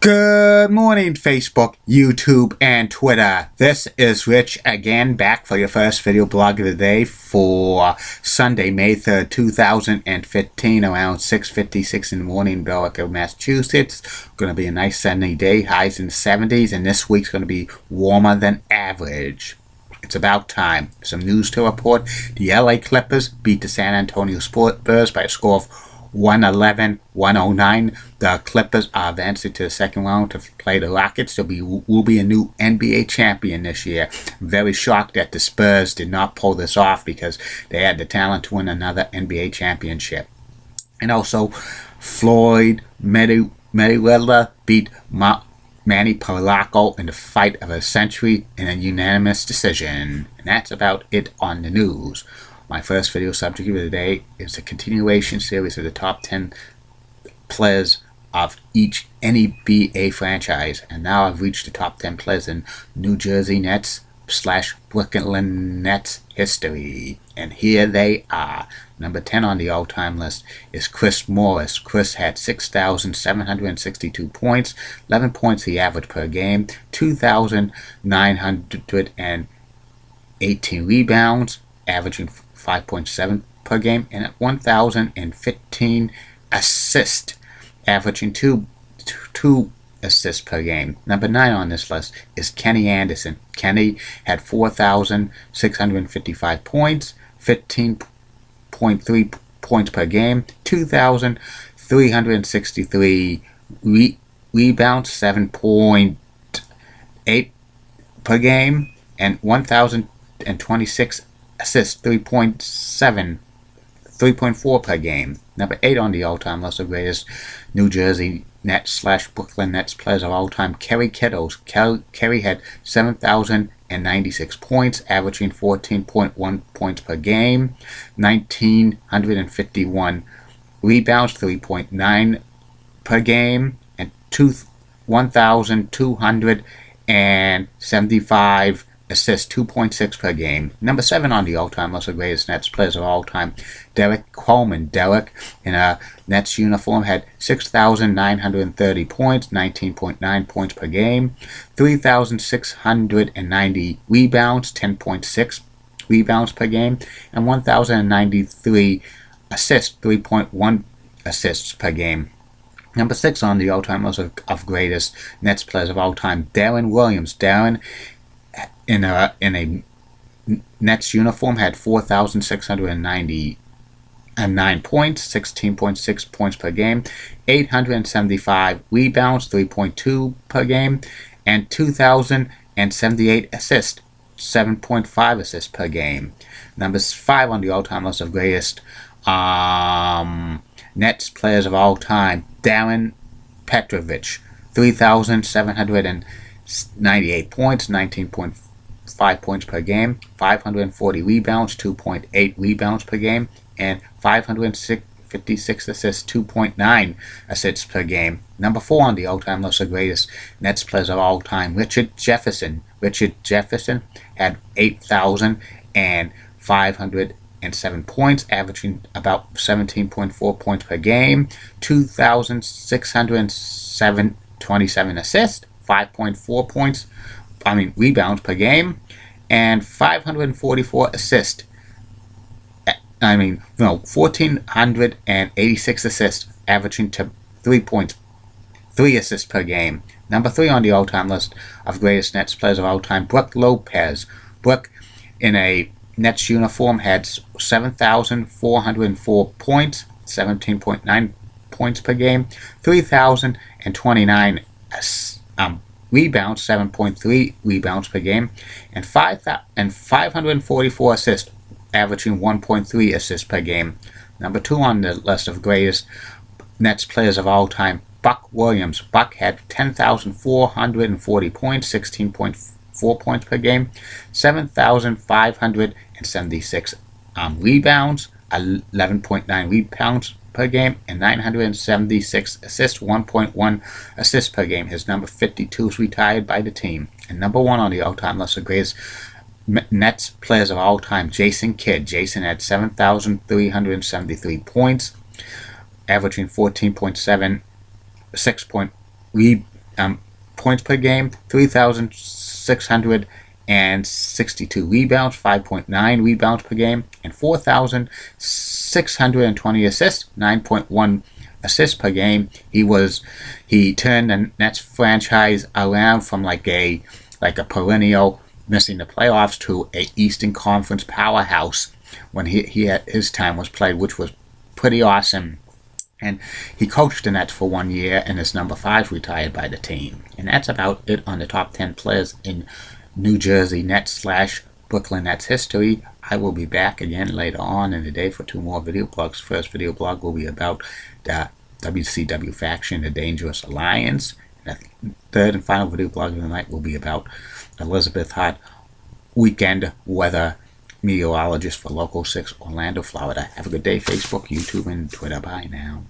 Good morning, Facebook, YouTube, and Twitter. This is Rich again, back for your first video blog of the day for Sunday, May 3rd, 2015, around 6:56 in the morning, Berwick, Massachusetts. Going to be a nice sunny day, highs in the 70s, and this week's going to be warmer than average. It's about time. Some news to report. The LA Clippers beat the San Antonio Spurs by a score of 111-109. The Clippers are advancing to the second round to play the Rockets. Will be a new NBA champion this year. I'm very shocked that the Spurs did not pull this off because they had the talent to win another NBA championship. And also, Floyd Mayweather beat Manny Pacquiao in the fight of a century in a unanimous decision. And that's about it on the news. My first video subject of the day is a continuation series of the top 10 players of each NBA franchise. And now I've reached the top 10 players in New Jersey Nets / Brooklyn Nets history. And here they are. Number 10 on the all-time list is Chris Morris. Chris had 6,762 points, 11 points he averaged per game, 2,918 rebounds, averaging 5.7 per game, and 1,015 assists, averaging two assists per game. Number 9 on this list is Kenny Anderson. Kenny had 4,655 points, 15.3 points per game, 2,363 rebounds, 7.8 per game, and 1,026 assists, 3.4 per game. Number 8 on the all-time list of greatest New Jersey Nets / Brooklyn Nets players of all time, Kerry Kittles. Kerry had 7,096 points, averaging 14.1 points per game, 1,951 rebounds, 3.9 per game, and 1,275 assists, 2.6 per game. Number 7 on the all-time list of greatest Nets players of all time, Derek Coleman. Derek, in a Nets uniform, had 6,930 points, 19.9 points per game, 3,690 rebounds, 10.6 rebounds per game, and 1,093 assists, 3.1 assists per game. Number 6 on the all-time list of greatest Nets players of all time, Darren Williams. Darren, in a Nets uniform, had 4,699 points, 16.6 points per game, 875 rebounds, 3.2 per game, and 2,078 assists, 7.5 assists per game. Number 5 on the all-time list of greatest Nets players of all time, Darren Petrovich. 3,798 points, 19.5 points per game, 540 rebounds, 2.8 rebounds per game, and 556 assists, 2.9 assists per game. Number 4 on the all-time list of greatest Nets players of all time, Richard Jefferson. Richard Jefferson had 8,507 points, averaging about 17.4 points per game, 2,627 assists, 5.4 rebounds per game, and 544 assists. 1,486 assists, averaging to 3.3 assists per game. Number 3 on the all-time list of greatest Nets players of all time, Brook Lopez. Brook, in a Nets uniform, had 7,404 points, 17.9 points per game, 3,029 rebounds, 7.3 rebounds per game, and 544 assists, averaging 1.3 assists per game. Number 2 on the list of greatest Nets players of all time, Buck Williams. Buck had 10,440 points, 16.4 points per game, 7,576 rebounds, 11.9 rebounds per game, and 976 assists, 1.1 assists per game. His number 52 is retired by the team. And number 1 on the all-time list of greatest Nets players of all time, Jason Kidd. Jason had 7,373 points, averaging 14.76 points per game, 3,662 rebounds, 5.9 rebounds per game, and 4,620 assists, 9.1 assists per game. He turned the Nets franchise around from like a perennial missing the playoffs to a Eastern Conference powerhouse when he had his time was played, which was pretty awesome. And he coached the Nets for 1 year, and his number 5 retired by the team. And that's about it on the top 10 players in New Jersey Nets / Brooklyn Nets history. I will be back again later on in the day for 2 more video blogs. First video blog will be about the WCW faction, the Dangerous Alliance. And the third and final video blog of the night will be about Elizabeth Hart, weekend weather meteorologist for Local 6 Orlando, Florida. Have a good day, Facebook, YouTube, and Twitter. Bye now.